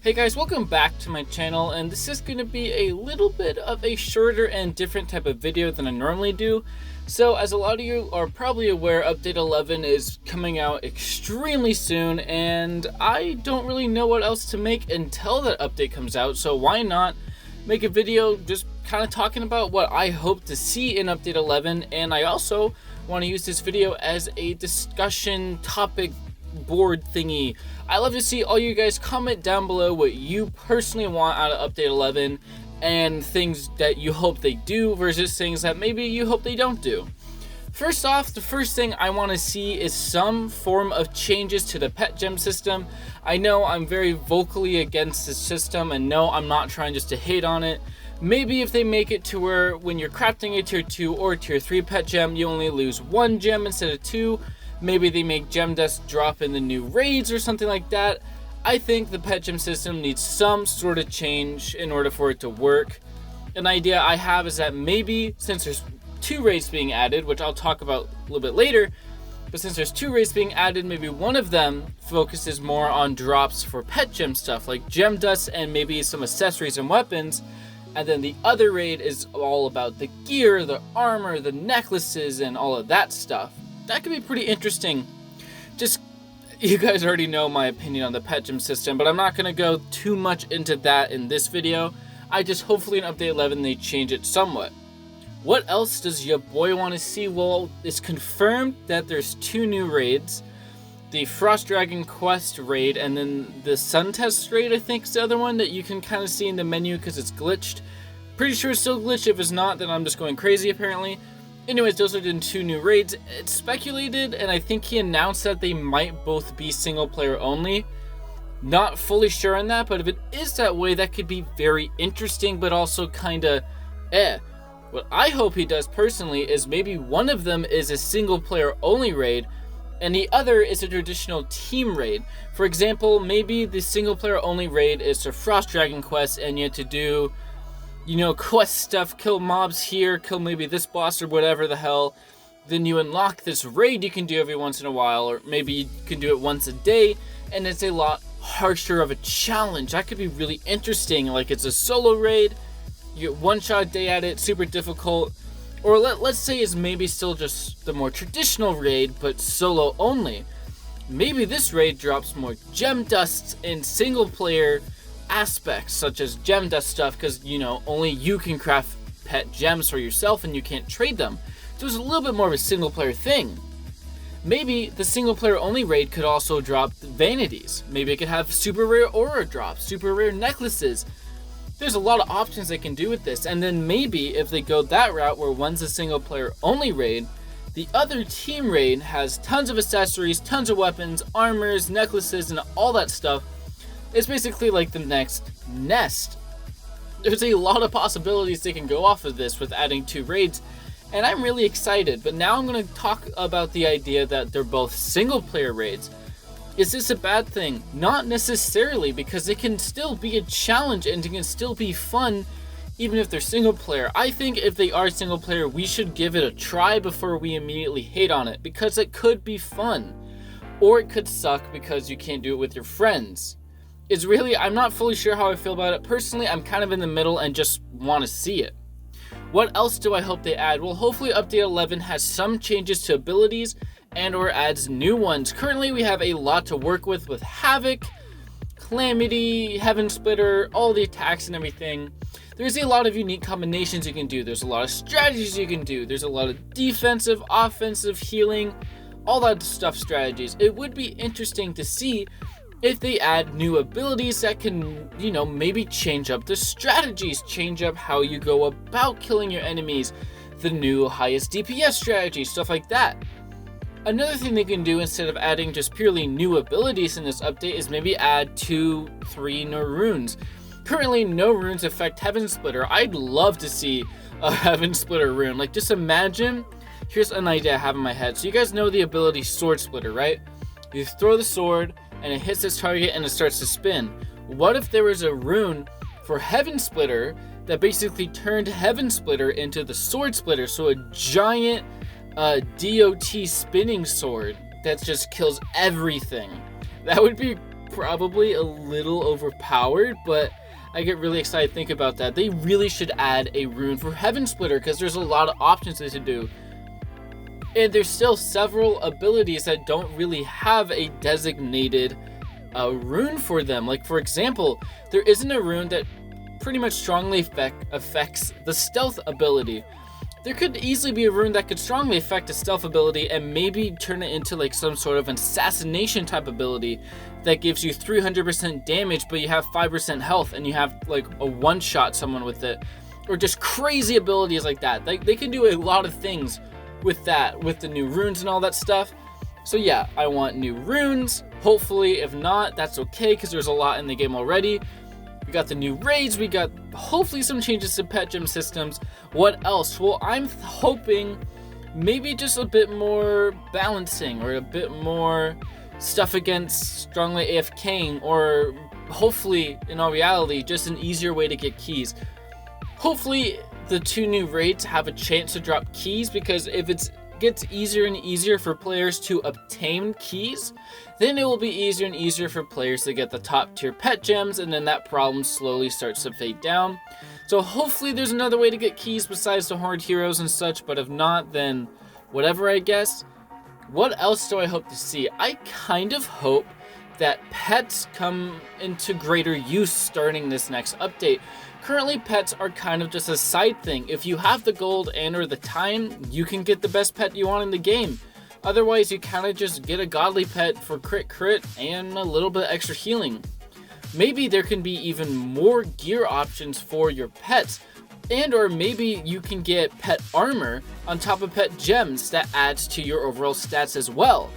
Hey guys, welcome back to my channel, and this is going to be a little bit of a shorter and different type of video than I normally do. So as a lot of you are probably aware, update 11 is coming out extremely soon, and I don't really know what else to make until that update comes out, so why not make a video just kind of talking about what I hope to see in update 11. And I also want to use this video as a discussion topic board thingy. I love to see all you guys comment down below what you personally want out of update 11 and things that you hope they do versus things that maybe you hope they don't do. First off, the first thing I want to see is some form of changes to the pet gem system. I know I'm very vocally against this system, and no, I'm not trying just to hate on it. Maybe if they make it to where when you're crafting a tier 2 or tier 3 pet gem, you only lose 1 gem instead of 2. Maybe they make gem dust drop in the new raids or something like that. I think the pet gem system needs some sort of change in order for it to work. An idea I have is that maybe, since there's 2 raids being added, which I'll talk about a little bit later, but since there's 2 raids being added, maybe one of them focuses more on drops for pet gem stuff like gem dust and maybe some accessories and weapons, and then the other raid is all about the gear, the armor, the necklaces, and all of that stuff. That could be pretty interesting. Just, you guys already know my opinion on the pet gem system, but I'm not going to go too much into that in this video. I just hopefully in update 11 they change it somewhat. What else does your boy want to see? Well, it's confirmed that there's 2 new raids. The Frost Dragon Quest raid and then the Sun Test raid, I think is the other one that you can kind of see in the menu because it's glitched. Pretty sure it's still glitched. If it's not, then I'm just going crazy apparently. Anyways, those are the 2 new raids. It's speculated, and I think he announced that they might both be single player only. Not fully sure on that, but if it is that way, that could be very interesting, but also kinda What I hope he does personally is maybe one of them is a single player only raid, and the other is a traditional team raid. For example, maybe the single player only raid is a Frost Dragon quest, and you have to do, you know, quest stuff, kill mobs here, kill maybe this boss or whatever the hell. Then you unlock this raid you can do every once in a while, or maybe you can do it once a day, and it's a lot harsher of a challenge. That could be really interesting. Like, it's a solo raid, you get 1 shot a day at it, super difficult. Or let's say it's maybe still just the more traditional raid, but solo only. Maybe this raid drops more gem dusts in single player aspects, such as gem dust stuff, because, you know, only you can craft pet gems for yourself and you can't trade them. So it's a little bit more of a single player thing. Maybe the single player only raid could also drop vanities. Maybe it could have super rare aura drops, super rare necklaces. There's a lot of options they can do with this. And then maybe if they go that route where one's a single player only raid, the other team raid has tons of accessories, tons of weapons, armors, necklaces, and all that stuff. It's basically like the next Nest. There's a lot of possibilities they can go off of this with adding 2 raids, and I'm really excited. But now I'm going to talk about the idea that they're both single player raids. Is this a bad thing? Not necessarily, because it can still be a challenge and it can still be fun even if they're single player. I think if they are single player, we should give it a try before we immediately hate on it, because it could be fun. Or it could suck because you can't do it with your friends. It's really, I'm not fully sure how I feel about it. Personally, I'm kind of in the middle and just want to see it. What else do I hope they add? Well, hopefully update 11 has some changes to abilities and or adds new ones. Currently, we have a lot to work with Havoc, Calamity, Heaven Splitter, all the attacks and everything. There's a lot of unique combinations you can do. There's a lot of strategies you can do. There's a lot of defensive, offensive, healing, all that stuff strategies. It would be interesting to see if they add new abilities that can, you know, maybe change up the strategies, change up how you go about killing your enemies, the new highest DPS strategy, stuff like that. Another thing they can do instead of adding just purely new abilities in this update is maybe add 2, 3 new runes. Currently, no runes affect Heaven Splitter. I'd love to see a Heaven Splitter rune. Like, just imagine, here's an idea I have in my head. So you guys know the ability Sword Splitter, right? You throw the sword, and it hits this target and it starts to spin. What if there was a rune for Heaven Splitter that basically turned Heaven Splitter into the Sword Splitter? So a giant DOT spinning sword that just kills everything. That would be probably a little overpowered, but I get really excited to think about that. They really should add a rune for Heaven Splitter because there's a lot of options to do. And there's still several abilities that don't really have a designated rune for them. Like, for example, there isn't a rune that pretty much strongly affects the stealth ability. There could easily be a rune that could strongly affect a stealth ability and maybe turn it into like some sort of assassination type ability that gives you 300% damage, but you have 5% health and you have like a one-shot someone with it, or just crazy abilities like that. They can do a lot of things with that, with the new runes and all that stuff. So yeah, I want new runes. Hopefully, if not, that's okay because there's a lot in the game already. We got the new raids, we got hopefully some changes to pet gem systems. What else? Well, I'm hoping maybe just a bit more balancing or a bit more stuff against strongly AFKing, or hopefully, in all reality, just an easier way to get keys. Hopefully, the 2 new raids have a chance to drop keys, because if it gets easier and easier for players to obtain keys, then it will be easier and easier for players to get the top tier pet gems, and then that problem slowly starts to fade down. So hopefully there's another way to get keys besides the horde heroes and such, but if not, then whatever, I guess. What else do I hope to see? I kind of hope that pets come into greater use starting this next update. Currently, pets are kind of just a side thing. If you have the gold and or the time, you can get the best pet you want in the game. Otherwise, you kind of just get a godly pet for crit and a little bit extra healing. Maybe there can be even more gear options for your pets, and or maybe you can get pet armor on top of pet gems that adds to your overall stats as well.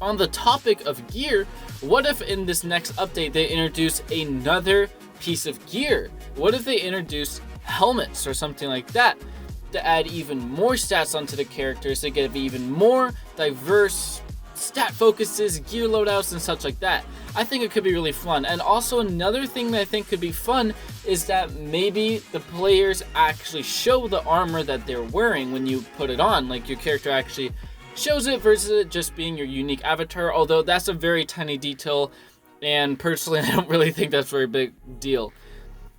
On the topic of gear, what if in this next update they introduce another piece of gear? What if they introduce helmets or something like that to add even more stats onto the characters, to get even more diverse stat focuses, gear loadouts, and such like that? I think it could be really fun. And also another thing that I think could be fun is that maybe the players actually show the armor that they're wearing when you put it on. Like, your character actually shows it versus it just being your unique avatar, although that's a very tiny detail, and personally I don't really think that's a very big deal.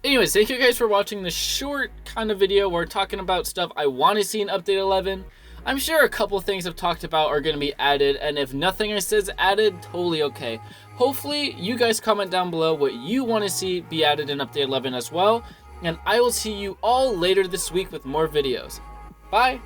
Anyways, thank you guys for watching this short kind of video where we're talking about stuff I want to see in Update 11. I'm sure a couple of things I've talked about are going to be added, and if nothing I said is added, totally okay. Hopefully, you guys comment down below what you want to see be added in Update 11 as well, and I will see you all later this week with more videos. Bye!